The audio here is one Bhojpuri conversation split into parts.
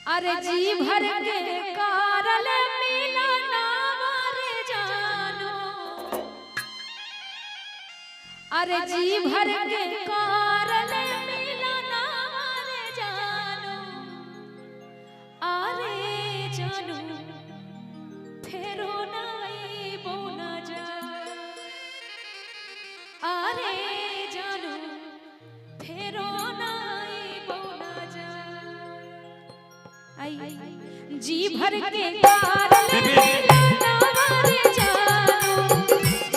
अरे जी भर के कारल मिलना रे जानो, अरे जी भर के कारल मिलना रे जानो, अरे जानो फेरो नाई बोना जा, अरे जानो फेरो नाई बोना जा। जी भर के कारल मिलना रे जानो,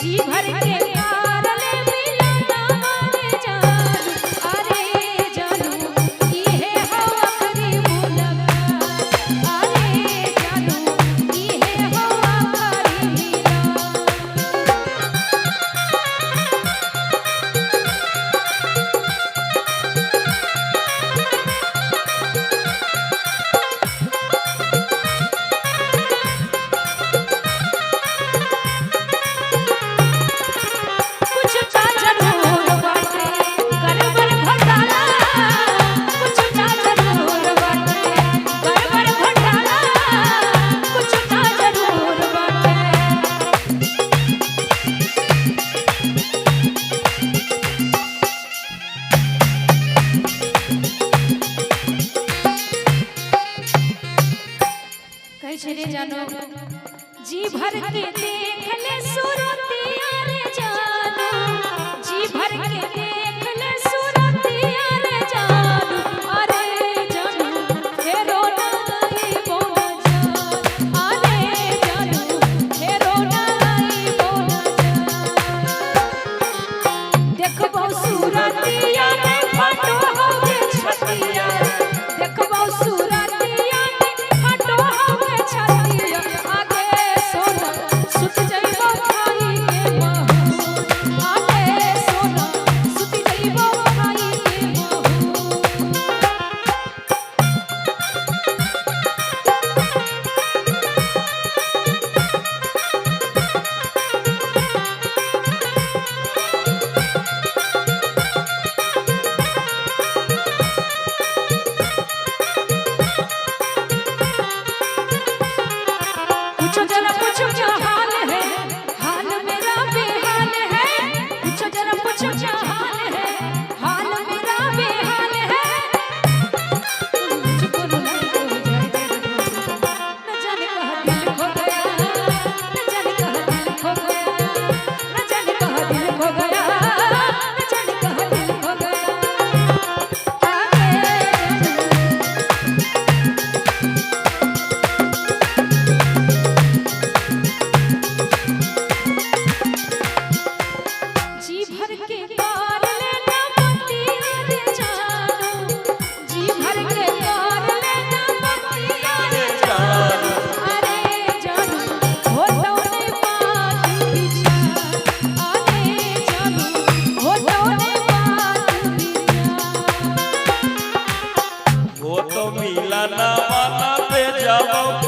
जी भर के कारल मिलना रे जानो, अरे जानो इहे हो आखरी मुलाकात, अरे जानो इहे हो आखरी मिलन। जानो जी भर के देख ले सुरतिया रे जानो, जी भर के देख ले सुरतिया रे जानो, अरे जानो फेरो नाई बोना जा, अरे जानो फेरो नाई बोना जा। देखबो सुरतिया में फटो होके छतिया, देखबो सुरतिया मिलना वाला पे जाओ।